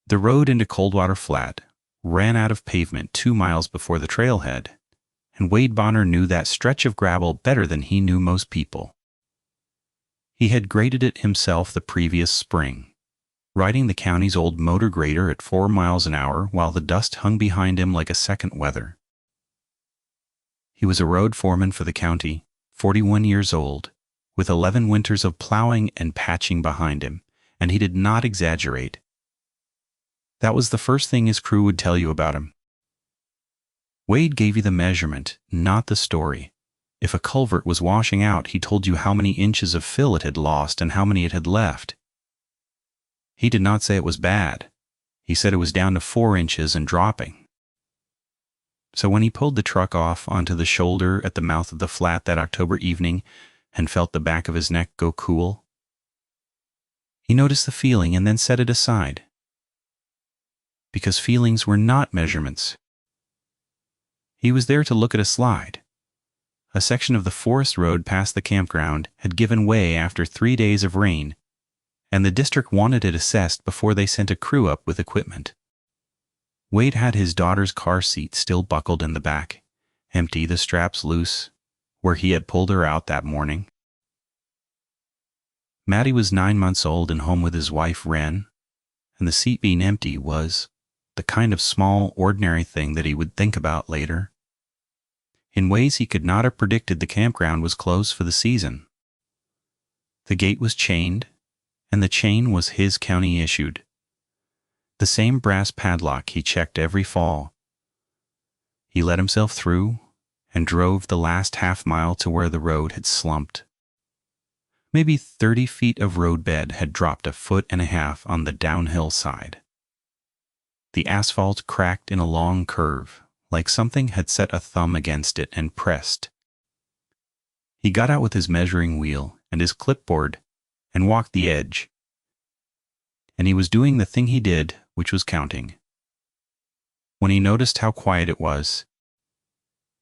The road into Coldwater Flat ran out of pavement 2 miles before the trailhead, and Wade Bonner knew that stretch of gravel better than he knew most people. He had graded it himself the previous spring, riding the county's old motor grader at 4 miles an hour while the dust hung behind him like a second weather. He was a road foreman for the county, 41 years old, with 11 winters of plowing and patching behind him, and he did not exaggerate. That was the first thing his crew would tell you about him. Wade gave you the measurement, not the story. If a culvert was washing out, he told you how many inches of fill it had lost and how many it had left. He did not say it was bad. He said it was down to 4 inches and dropping. So when he pulled the truck off onto the shoulder at the mouth of the flat that October evening and felt the back of his neck go cool, he noticed the feeling and then set it aside. Because feelings were not measurements. He was there to look at a slide. A section of the forest road past the campground had given way after 3 days of rain, and the district wanted it assessed before they sent a crew up with equipment. Wade had his daughter's car seat still buckled in the back, empty, the straps loose, where he had pulled her out that morning. Matty was 9 months old and home with his wife, Wren, and the seat being empty was the kind of small, ordinary thing that he would think about later. In ways he could not have predicted, the campground was closed for the season. The gate was chained, and the chain was his county issued. The same brass padlock he checked every fall. He let himself through and drove the last half mile to where the road had slumped. Maybe 30 feet of roadbed had dropped 1.5 feet on the downhill side. The asphalt cracked in a long curve, like something had set a thumb against it and pressed. He got out with his measuring wheel and his clipboard and walked the edge. And he was doing the thing he did, which was counting. When he noticed how quiet it was,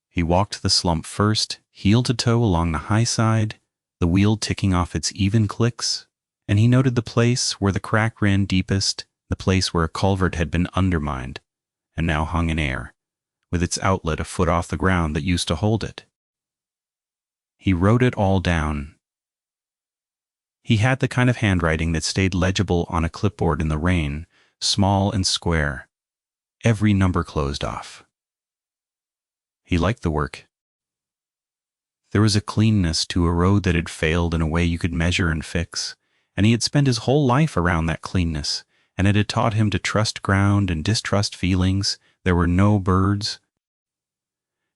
he walked the slump first, heel to toe along the high side, the wheel ticking off its even clicks, and he noted the place where the crack ran deepest, the place where a culvert had been undermined and now hung in air, with its outlet 1 foot off the ground that used to hold it. He wrote it all down. He had the kind of handwriting that stayed legible on a clipboard in the rain, small and square, every number closed off. He liked the work. There was a cleanness to a road that had failed in a way you could measure and fix, and he had spent his whole life around that cleanness, and it had taught him to trust ground and distrust feelings. There were no birds.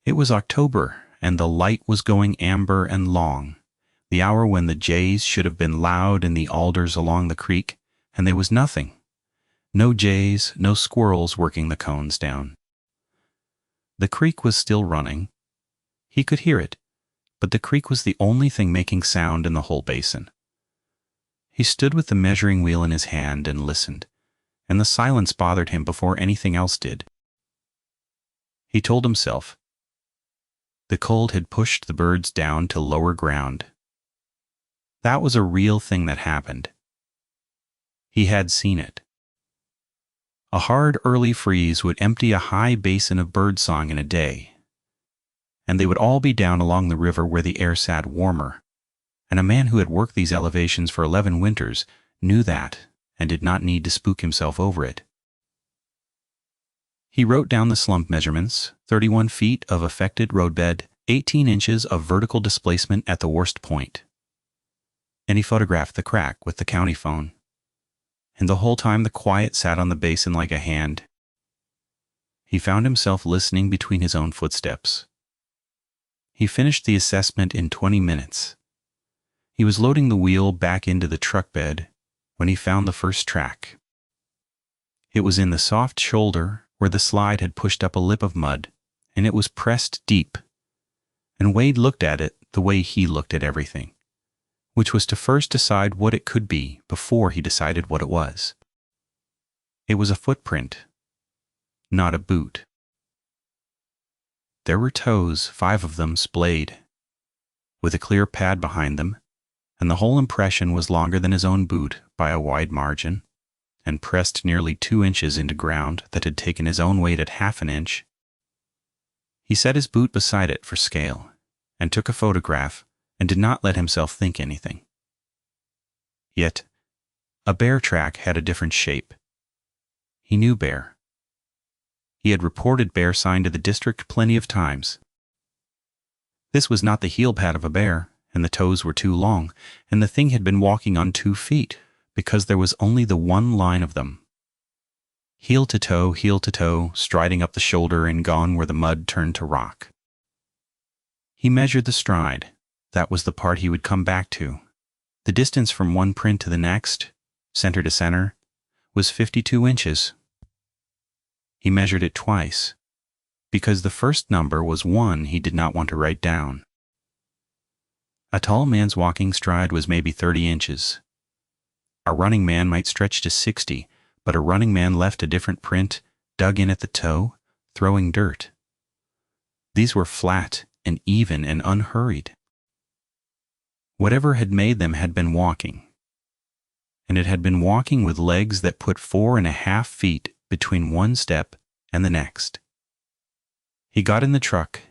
It was October, and the light was going amber and long, the hour when the jays should have been loud in the alders along the creek, and there was nothing. No jays, no squirrels working the cones down. The creek was still running. He could hear it, but the creek was the only thing making sound in the whole basin. He stood with the measuring wheel in his hand and listened, and the silence bothered him before anything else did. He told himself, the cold had pushed the birds down to lower ground. That was a real thing that happened. He had seen it. A hard early freeze would empty a high basin of birdsong in a day, and they would all be down along the river where the air sat warmer, and a man who had worked these elevations for 11 winters knew that and did not need to spook himself over it. He wrote down the slump measurements: 31 feet of affected roadbed, 18 inches of vertical displacement at the worst point. And he photographed the crack with the county phone. And the whole time the quiet sat on the basin like a hand. He found himself listening between his own footsteps. He finished the assessment in 20 minutes. He was loading the wheel back into the truck bed when he found the first track. It was in the soft shoulder where the slide had pushed up a lip of mud, and it was pressed deep. And Wade looked at it the way he looked at everything, which was to first decide what it could be before he decided what it was. It was a footprint, not a boot. There were toes, 5 of them splayed, with a clear pad behind them, and the whole impression was longer than his own boot by a wide margin. and pressed nearly 2 inches into ground that had taken his own weight at half an inch. He set his boot beside it for scale, and took a photograph, and did not let himself think anything. Yet, a bear track had a different shape. He knew bear. He had reported bear sign to the district plenty of times. This was not the heel pad of a bear, and the toes were too long, and the thing had been walking on 2 feet, because there was only the one line of them. Heel to toe, striding up the shoulder and gone where the mud turned to rock. He measured the stride. That was the part he would come back to. The distance from one print to the next, center to center, was 52 inches. He measured it twice, because the first number was one he did not want to write down. A tall man's walking stride was maybe 30 inches. A running man might stretch to 60, but a running man left a different print, dug in at the toe, throwing dirt. These were flat and even and unhurried. Whatever had made them had been walking, and it had been walking with legs that put 4.5 feet between one step and the next. He got in the truck.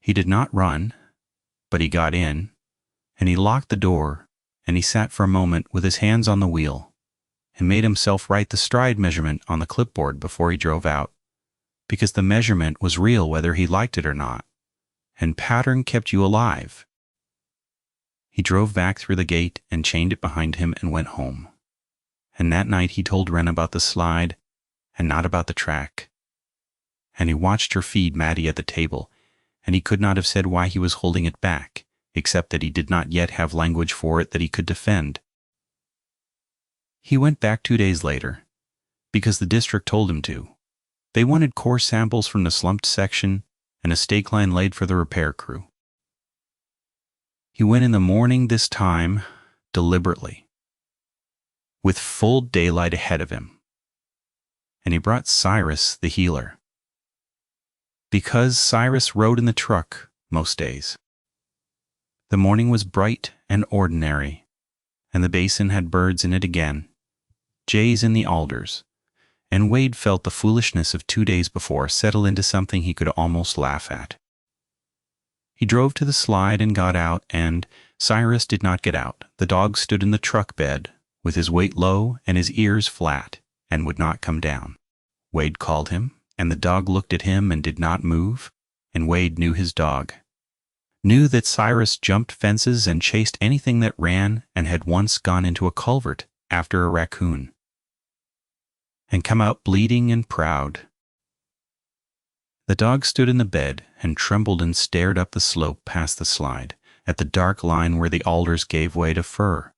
He did not run, but he got in, and he locked the door, and he sat for a moment with his hands on the wheel, and made himself write the stride measurement on the clipboard before he drove out, because the measurement was real whether he liked it or not, and pattern kept you alive. He drove back through the gate and chained it behind him and went home. And that night he told Wren about the slide and not about the track. And he watched her feed Maddie at the table, and he could not have said why he was holding it back, except that he did not yet have language for it that he could defend. He went back 2 days later, because the district told him to. They wanted core samples from the slumped section and a stake line laid for the repair crew. He went in the morning this time, deliberately, with full daylight ahead of him. And he brought Cyrus, the healer, because Cyrus rode in the truck most days. The morning was bright and ordinary, and the basin had birds in it again, jays in the alders, and Wade felt the foolishness of 2 days before settle into something he could almost laugh at. He drove to the slide and got out, and Cyrus did not get out. The dog stood in the truck bed, with his weight low and his ears flat, and would not come down. Wade called him, and the dog looked at him and did not move, and Wade knew his dog. Knew that Cyrus jumped fences and chased anything that ran and had once gone into a culvert after a raccoon, and come out bleeding and proud. The dog stood in the bed and trembled and stared up the slope past the slide at the dark line where the alders gave way to fir,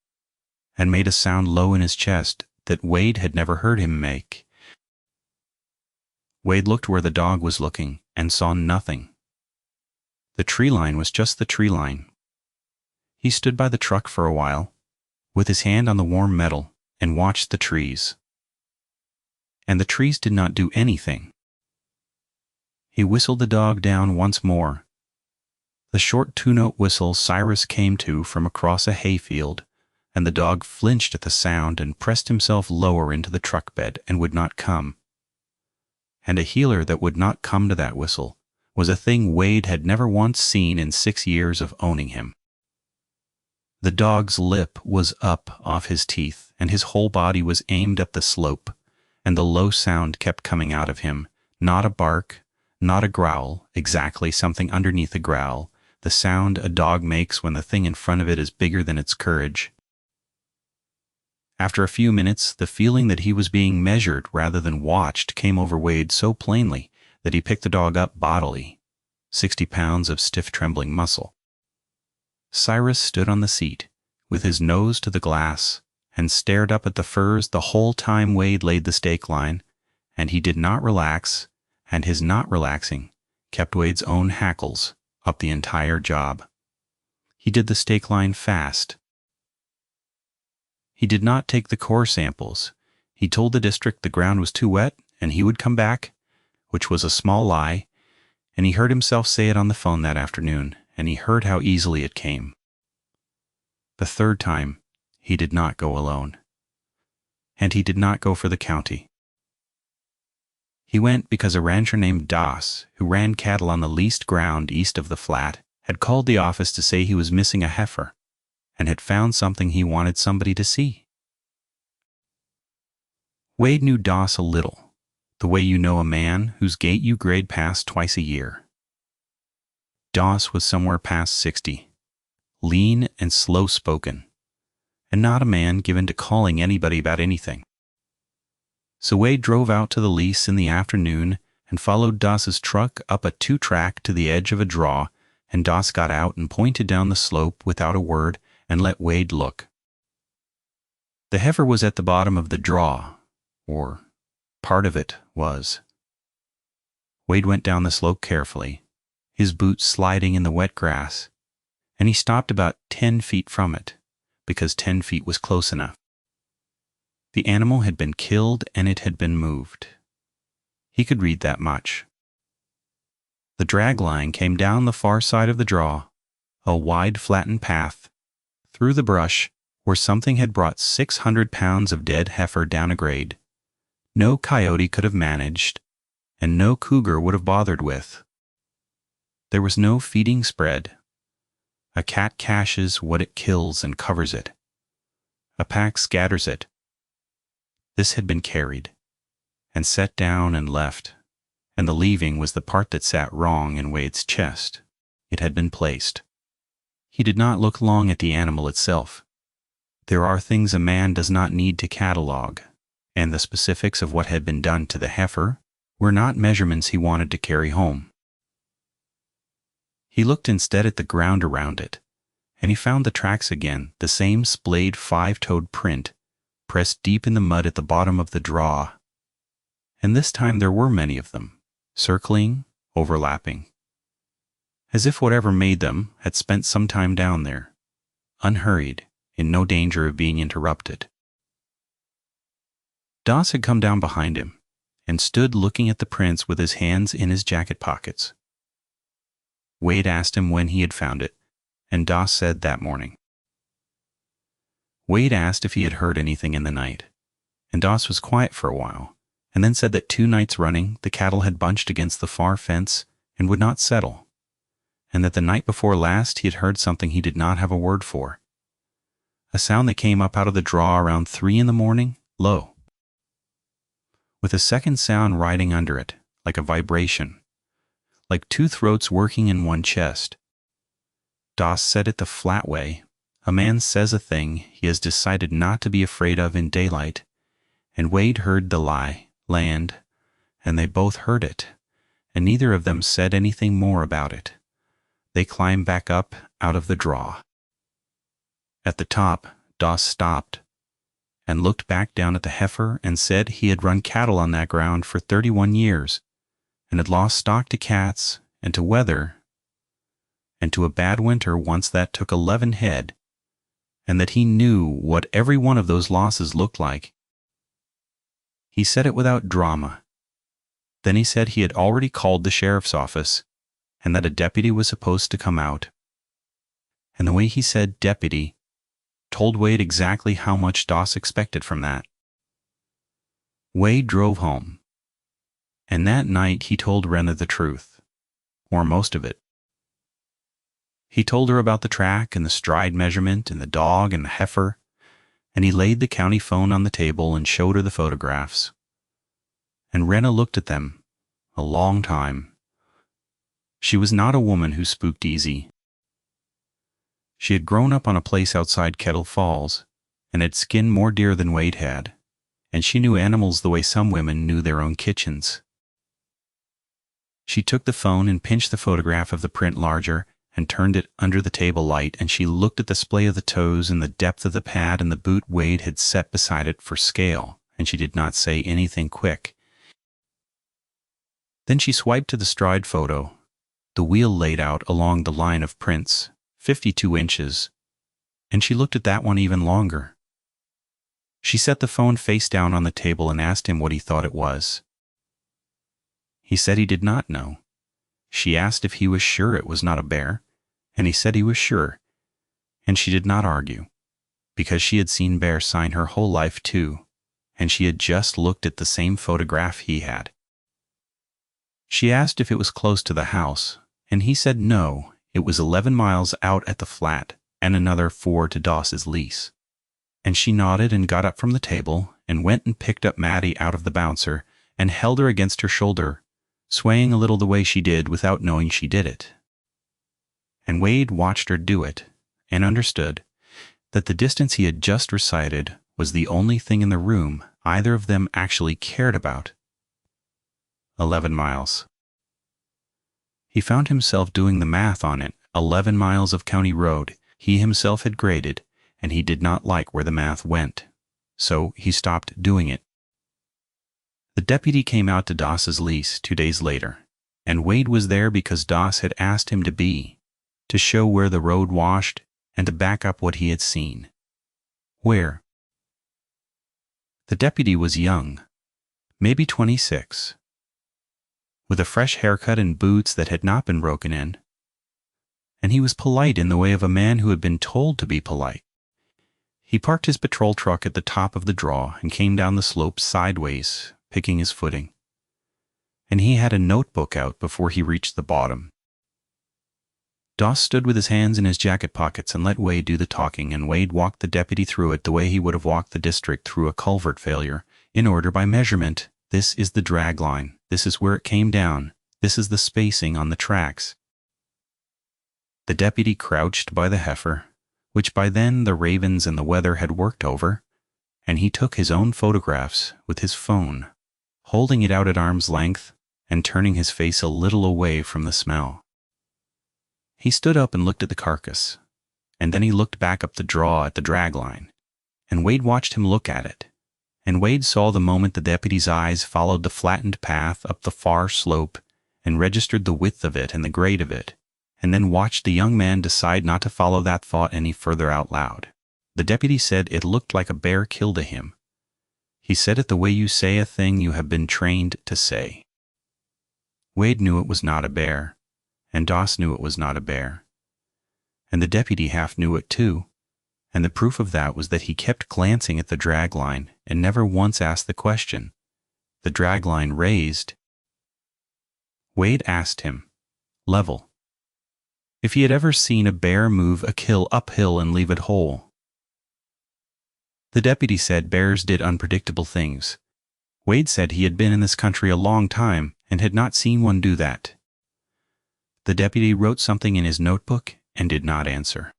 and made a sound low in his chest that Wade had never heard him make. Wade looked where the dog was looking and saw nothing. The tree line was just the tree line. He stood by the truck for a while, with his hand on the warm metal, and watched the trees. And the trees did not do anything. He whistled the dog down once more. The short 2-note whistle Cyrus came to from across a hayfield, and the dog flinched at the sound and pressed himself lower into the truck bed and would not come. And a healer that would not come to that whistle was a thing Wade had never once seen in 6 years of owning him. The dog's lip was up off his teeth, and his whole body was aimed up the slope, and the low sound kept coming out of him, not a bark, not a growl, exactly something underneath a growl, the sound a dog makes when the thing in front of it is bigger than its courage. After a few minutes, the feeling that he was being measured rather than watched came over Wade so plainly that he picked the dog up bodily, 60 pounds of stiff trembling muscle. Cyrus stood on the seat, with his nose to the glass, and stared up at the firs the whole time Wade laid the stake line, and he did not relax, and his not relaxing kept Wade's own hackles up the entire job. He did the stake line fast. He did not take the core samples. He told the district the ground was too wet and he would come back, which was a small lie, and he heard himself say it on the phone that afternoon, and he heard how easily it came. The third time, he did not go alone. and he did not go for the county. He went because a rancher named Das, who ran cattle on the leased ground east of the flat, had called the office to say he was missing a heifer and had found something he wanted somebody to see. Wade knew Das a little, the way you know a man whose gait you grade past twice a year. Das was somewhere past 60, lean and slow-spoken, and not a man given to calling anybody about anything. So Wade drove out to the lease in the afternoon and followed Das's truck up a 2-track to the edge of a draw, and Das got out and pointed down the slope without a word and let Wade look. The heifer was at the bottom of the draw, or part of it was. Wade went down the slope carefully, his boots sliding in the wet grass, and he stopped about 10 feet from it, because 10 feet was close enough. The animal had been killed and it had been moved. He could read that much. The drag line came down the far side of the draw, a wide flattened path, through the brush where something had brought 600 pounds of dead heifer down a grade. No coyote could have managed, and no cougar would have bothered with. There was no feeding spread. A cat caches what it kills and covers it. A pack scatters it. This had been carried, and set down and left, and the leaving was the part that sat wrong in Wade's chest. It had been placed. He did not look long at the animal itself. There are things a man does not need to catalog, and the specifics of what had been done to the heifer were not measurements he wanted to carry home. He looked instead at the ground around it, and he found the tracks again, the same splayed 5-toed print, pressed deep in the mud at the bottom of the draw. And this time there were many of them, circling, overlapping, as if whatever made them had spent some time down there, unhurried, in no danger of being interrupted. Das had come down behind him and stood looking at the prints with his hands in his jacket pockets. Wade asked him when he had found it, and Das said that morning. Wade asked if he had heard anything in the night, and Das was quiet for a while, and then said that 2 nights running the cattle had bunched against the far fence and would not settle, and that the night before last he had heard something he did not have a word for. A sound that came up out of the draw around 3 in the morning, low, with a second sound riding under it, like a vibration, like 2 throats working in one chest. Das said it the flat way. A man says a thing he has decided not to be afraid of in daylight, and Wade heard the lie land, and they both heard it, and neither of them said anything more about it. They climbed back up out of the draw. At the top, Das stopped and looked back down at the heifer and said he had run cattle on that ground for 31 years and had lost stock to cats and to weather and to a bad winter once that took 11 head, and that he knew what every one of those losses looked like. He said it without drama. Then he said he had already called the sheriff's office and that a deputy was supposed to come out. And the way he said deputy told Wade exactly how much Das expected from that. Wade drove home, and that night he told Rena the truth, or most of it. He told her about the track and the stride measurement and the dog and the heifer, and he laid the county phone on the table and showed her the photographs. And Rena looked at them a long time. She was not a woman who spooked easy. She had grown up on a place outside Kettle Falls and had skinned more deer than Wade had, and she knew animals the way some women knew their own kitchens. She took the phone and pinched the photograph of the print larger and turned it under the table light, and she looked at the splay of the toes and the depth of the pad and the boot Wade had set beside it for scale, and she did not say anything quick. Then she swiped to the stride photo, the wheel laid out along the line of prints, 52 inches, and she looked at that one even longer. She set the phone face down on the table and asked him what he thought it was. He said he did not know. She asked if he was sure it was not a bear, and he said he was sure, and she did not argue, because she had seen bear sign her whole life too, and she had just looked at the same photograph he had. She asked if it was close to the house, and he said no, it was 11 miles out at the flat and another 4 to Doss's lease. And she nodded and got up from the table and went and picked up Maddie out of the bouncer and held her against her shoulder, swaying a little the way she did without knowing she did it. And Wade watched her do it and understood that the distance he had just recited was the only thing in the room either of them actually cared about. 11 miles. He found himself doing the math on it, 11 miles of county road he himself had graded, and he did not like where the math went, so he stopped doing it. The deputy came out to Doss's lease 2 days later, and Wade was there because Doss had asked him to be, to show where the road washed and to back up what he had seen. Where? The deputy was young, maybe 26, with a fresh haircut and boots that had not been broken in, and he was polite in the way of a man who had been told to be polite. He parked his patrol truck at the top of the draw and came down the slope sideways, picking his footing. And he had a notebook out before he reached the bottom. Doss stood with his hands in his jacket pockets and let Wade do the talking, and Wade walked the deputy through it the way he would have walked the district through a culvert failure, in order by measurement. This is the drag line. This is where it came down. This is the spacing on the tracks. The deputy crouched by the heifer, which by then the ravens and the weather had worked over, and he took his own photographs with his phone, holding it out at arm's length and turning his face a little away from the smell. He stood up and looked at the carcass, and then he looked back up the draw at the drag line, and Wade watched him look at it, and Wade saw the moment the deputy's eyes followed the flattened path up the far slope and registered the width of it and the grade of it, and then watched the young man decide not to follow that thought any further out loud. The deputy said it looked like a bear killed a him. He said it the way you say a thing you have been trained to say. Wade knew it was not a bear, and Doss knew it was not a bear. And the deputy half knew it too, and the proof of that was that he kept glancing at the drag line and never once asked the question. The drag line raised. Wade asked him, level, if he had ever seen a bear move a kill uphill and leave it whole. The deputy said bears did unpredictable things. Wade said he had been in this country a long time and had not seen one do that. The deputy wrote something in his notebook and did not answer.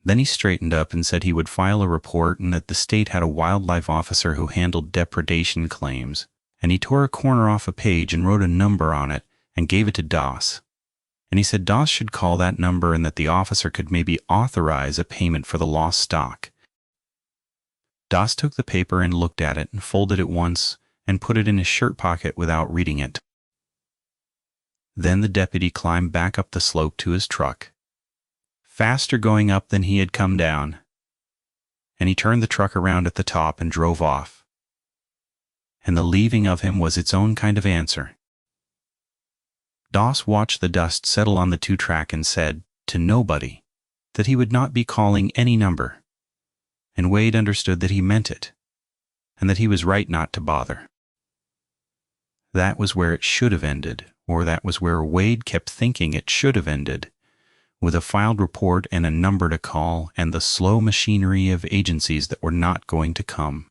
Then he straightened up and said he would file a report and that the state had a wildlife officer who handled depredation claims, and he tore a corner off a page and wrote a number on it and gave it to Doss. And he said Doss should call that number and that the officer could maybe authorize a payment for the lost stock. Doss took the paper and looked at it and folded it once and put it in his shirt pocket without reading it. Then the deputy climbed back up the slope to his truck, faster going up than he had come down, and he turned the truck around at the top and drove off. And the leaving of him was its own kind of answer. Doss watched the dust settle on the 2-track and said, to nobody, that he would not be calling any number, and Wade understood that he meant it, and that he was right not to bother. That was where it should have ended, or that was where Wade kept thinking it should have ended, with a filed report and a number to call and the slow machinery of agencies that were not going to come.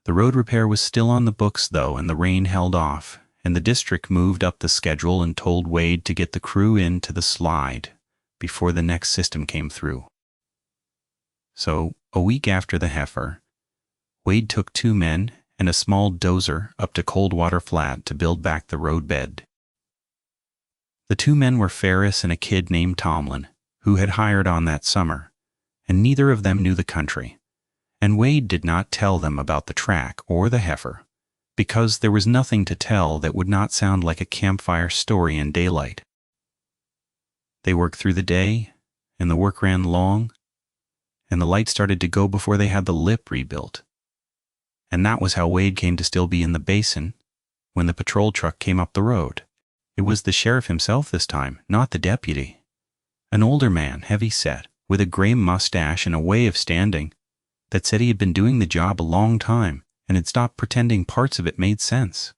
The road repair was still on the books, though, and the rain held off, and the district moved up the schedule and told Wade to get the crew in to the slide before the next system came through. So, a week after the heifer, Wade took 2 men and a small dozer up to Coldwater Flat to build back the road bed. The 2 men were Ferris and a kid named Tomlin, who had hired on that summer, and neither of them knew the country, and Wade did not tell them about the track or the heifer, because there was nothing to tell that would not sound like a campfire story in daylight. They worked through the day, and the work ran long, and the light started to go before they had the lip rebuilt. And that was how Wade came to still be in the basin when the patrol truck came up the road. It was the sheriff himself this time, not the deputy. An older man, heavy-set, with a gray mustache and a way of standing, that said he had been doing the job a long time and had stopped pretending parts of it made sense.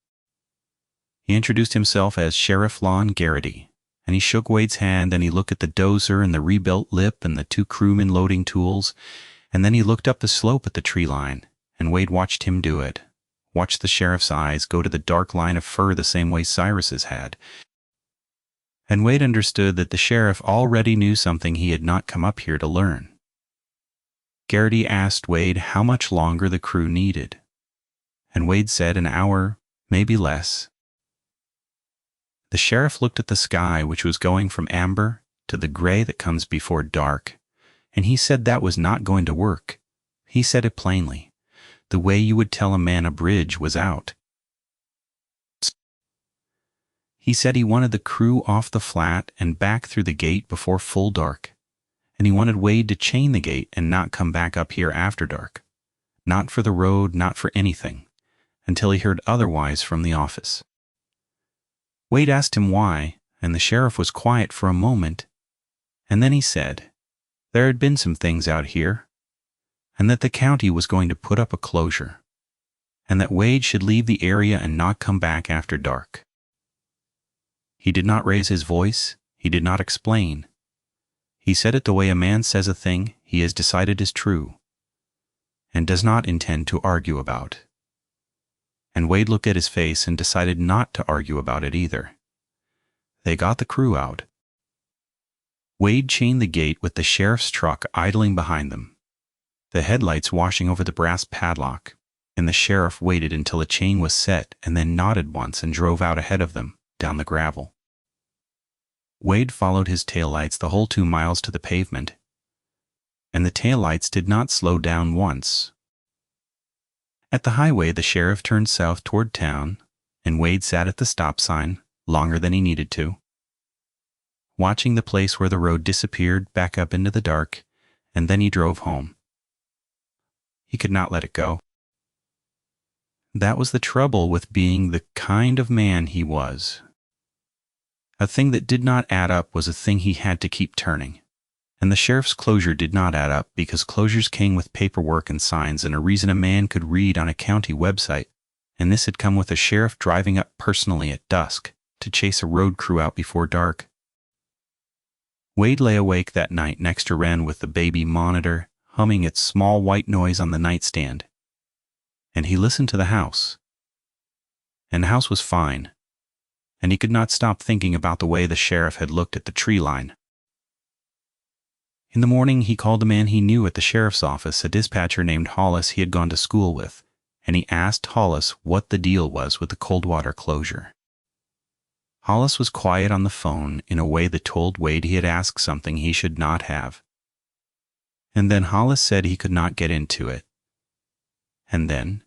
He introduced himself as Sheriff Lon Garrity, and he shook Wade's hand, and he looked at the dozer and the rebuilt lip and the two crewmen loading tools, and then he looked up the slope at the tree line, and Wade watched him do it, watched the sheriff's eyes go to the dark line of fur the same way Cyrus's had. And Wade understood that the sheriff already knew something he had not come up here to learn. Garrity asked Wade how much longer the crew needed, and Wade said an hour, maybe less. The sheriff looked at the sky, which was going from amber to the gray that comes before dark, and he said that was not going to work. He said it plainly, the way you would tell a man a bridge was out. He said he wanted the crew off the flat and back through the gate before full dark, and he wanted Wade to chain the gate and not come back up here after dark, not for the road, not for anything, until he heard otherwise from the office. Wade asked him why, and the sheriff was quiet for a moment, and then he said there had been some things out here, and that the county was going to put up a closure, and that Wade should leave the area and not come back after dark. He did not raise his voice, he did not explain. He said it the way a man says a thing he has decided is true, and does not intend to argue about. And Wade looked at his face and decided not to argue about it either. They got the crew out. Wade chained the gate with the sheriff's truck idling behind them, the headlights washing over the brass padlock, and the sheriff waited until the chain was set and then nodded once and drove out ahead of them down the gravel. Wade followed his taillights the whole 2 miles to the pavement, and the taillights did not slow down once. At the highway, the sheriff turned south toward town, and Wade sat at the stop sign longer than he needed to, watching the place where the road disappeared back up into the dark, and then he drove home. He could not let it go. That was the trouble with being the kind of man he was. A thing that did not add up was a thing he had to keep turning. And the sheriff's closure did not add up because closures came with paperwork and signs and a reason a man could read on a county website, and this had come with a sheriff driving up personally at dusk to chase a road crew out before dark. Wade lay awake that night next to Wren with the baby monitor humming its small white noise on the nightstand, and he listened to the house. And the house was fine, and he could not stop thinking about the way the sheriff had looked at the tree line. In the morning, he called a man he knew at the sheriff's office, a dispatcher named Hollis he had gone to school with, and he asked Hollis what the deal was with the Coldwater closure. Hollis was quiet on the phone in a way that told Wade he had asked something he should not have. And then Hollis said he could not get into it. And then,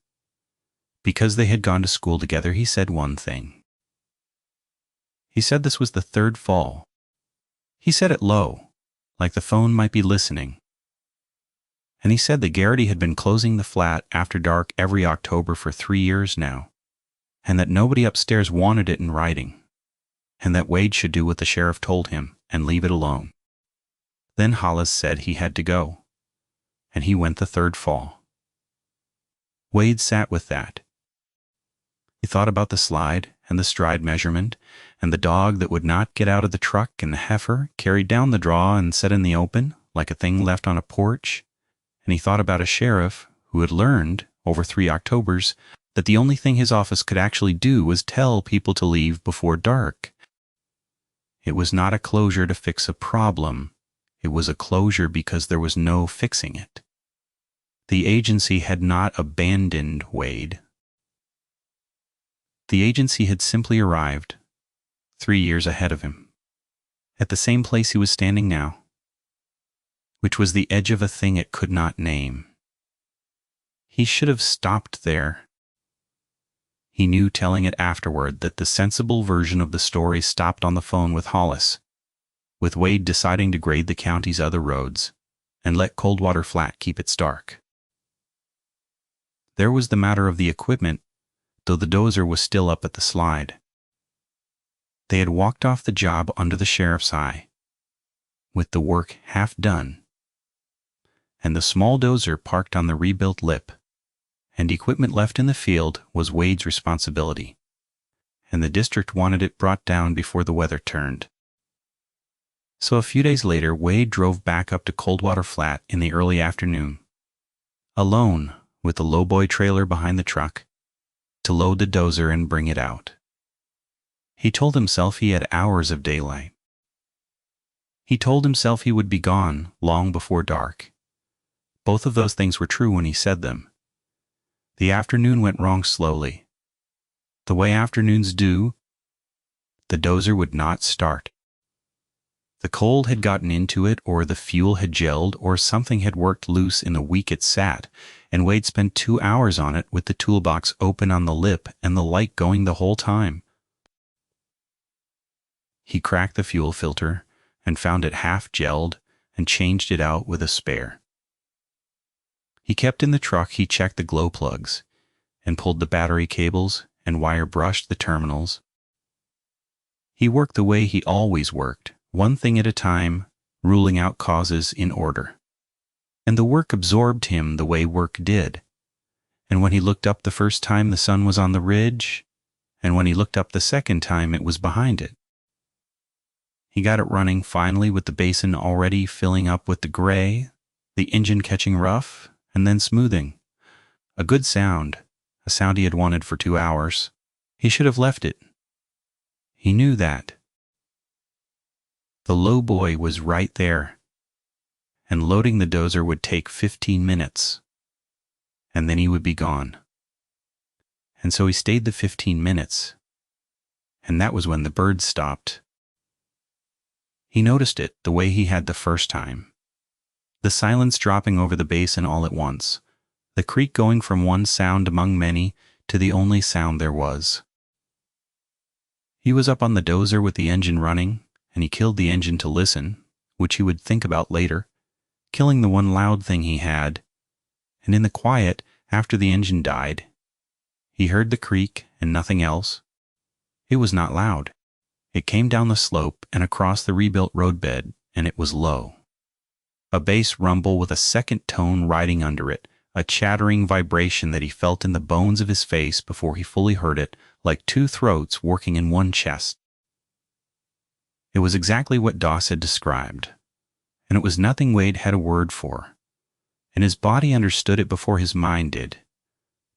because they had gone to school together, he said one thing. He said this was the third fall. He said it low, like the phone might be listening. And he said that Garrity had been closing the flat after dark every October for 3 years now, and that nobody upstairs wanted it in writing, and that Wade should do what the sheriff told him and leave it alone. Then Hollis said he had to go, and he went the third fall. Wade sat with that. He thought about the slide and the stride measurement, and the dog that would not get out of the truck, and the heifer carried down the draw and set in the open like a thing left on a porch, and he thought about a sheriff who had learned, over 3 Octobers, that the only thing his office could actually do was tell people to leave before dark. It was not a closure to fix a problem. It was a closure because there was no fixing it. The agency had not abandoned Wade. The agency had simply arrived, 3 years ahead of him, at the same place he was standing now, which was the edge of a thing it could not name. He should have stopped there. He knew, telling it afterward, that the sensible version of the story stopped on the phone with Hollis, with Wade deciding to grade the county's other roads and let Coldwater Flat keep its dark. There was the matter of the equipment, though the dozer was still up at the slide. They had walked off the job under the sheriff's eye, with the work half done. and the small dozer parked on the rebuilt lip, and equipment left in the field was Wade's responsibility, and the district wanted it brought down before the weather turned. So a few days later, Wade drove back up to Coldwater Flat in the early afternoon, alone with the lowboy trailer behind the truck, to load the dozer and bring it out. He told himself he had hours of daylight. He told himself he would be gone long before dark. Both of those things were true when he said them. The afternoon went wrong slowly. The way afternoons do, the dozer would not start. The cold had gotten into it, or the fuel had gelled, or something had worked loose in the week it sat, and Wade spent 2 hours on it with the toolbox open on the lip and the light going the whole time. He cracked the fuel filter and found it half gelled and changed it out with a spare. He kept in the truck. He checked the glow plugs and pulled the battery cables and wire brushed the terminals. He worked the way he always worked, one thing at a time, ruling out causes in order. And the work absorbed him the way work did. And when he looked up the first time, the sun was on the ridge, and when he looked up the second time, it was behind it. He got it running finally with the basin already filling up with the gray, the engine catching rough, and then smoothing. A good sound, a sound he had wanted for 2 hours. He should have left it. He knew that. The lowboy was right there, and loading the dozer would take 15 minutes, and then he would be gone. And so he stayed the 15 minutes, and that was when the birds stopped. He noticed it the way he had the first time. The silence dropping over the basin all at once, the creek going from one sound among many to the only sound there was. He was up on the dozer with the engine running, and he killed the engine to listen, which he would think about later, killing the one loud thing he had, and in the quiet, after the engine died, he heard the creek and nothing else. It was not loud. It came down the slope and across the rebuilt roadbed, and it was low. A bass rumble with a second tone riding under it, a chattering vibration that he felt in the bones of his face before he fully heard it, like 2 throats working in one chest. It was exactly what Doss had described, and it was nothing Wade had a word for, and his body understood it before his mind did,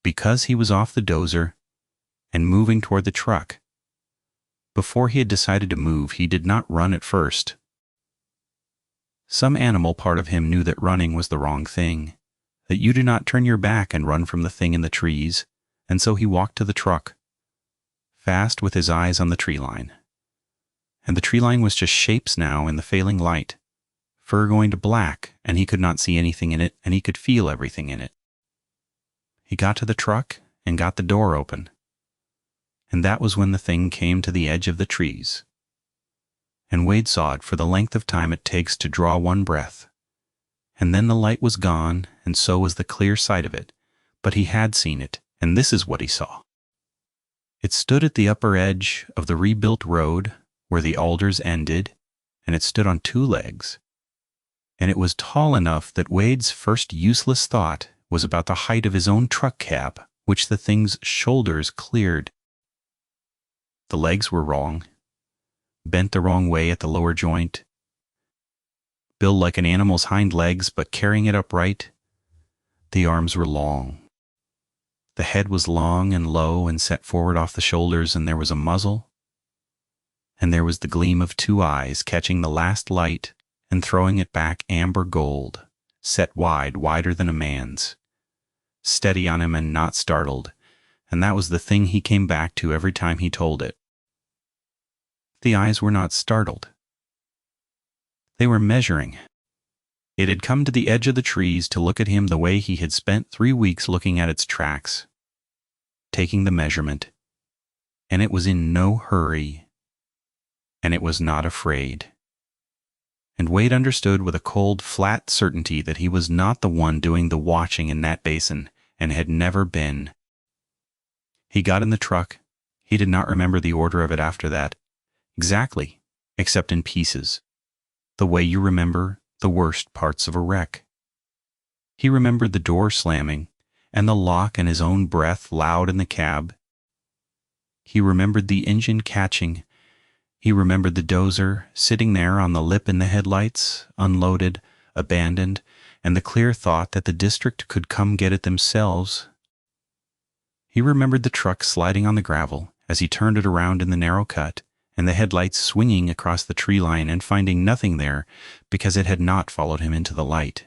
because he was off the dozer and moving toward the truck. Before he had decided to move, he did not run at first. Some animal part of him knew that running was the wrong thing, that you do not turn your back and run from the thing in the trees, and so he walked to the truck, fast with his eyes on the tree line. And the tree line was just shapes now in the failing light, fur going to black, and he could not see anything in it, and he could feel everything in it. He got to the truck and got the door open, and that was when the thing came to the edge of the trees. And Wade saw it for the length of time it takes to draw one breath. And then the light was gone, and so was the clear sight of it, but he had seen it, and this is what he saw. It stood at the upper edge of the rebuilt road, where the alders ended, and it stood on 2 legs. And it was tall enough that Wade's first useless thought was about the height of his own truck cab, which the thing's shoulders cleared. The legs were wrong, bent the wrong way at the lower joint, built like an animal's hind legs but carrying it upright. The arms were long. The head was long and low and set forward off the shoulders, and there was a muzzle, and there was the gleam of 2 eyes catching the last light and throwing it back amber gold, set wide, wider than a man's, steady on him and not startled, and that was the thing he came back to every time he told it. The eyes were not startled. They were measuring. It had come to the edge of the trees to look at him the way he had spent 3 weeks looking at its tracks, taking the measurement, and it was in no hurry, and it was not afraid. And Wade understood with a cold, flat certainty that he was not the one doing the watching in that basin, and had never been. He got in the truck. He did not remember the order of it after that, exactly, except in pieces, the way you remember the worst parts of a wreck. He remembered the door slamming, and the lock and his own breath loud in the cab. He remembered the engine catching. He remembered the dozer sitting there on the lip in the headlights, unloaded, abandoned, and the clear thought that the district could come get it themselves. He remembered the truck sliding on the gravel as he turned it around in the narrow cut, and the headlights swinging across the tree line and finding nothing there because it had not followed him into the light,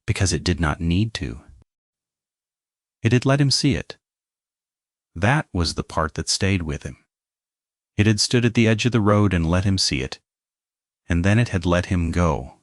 because it did not need to. It had let him see it. That was the part that stayed with him. It had stood at the edge of the road and let him see it, and then it had let him go.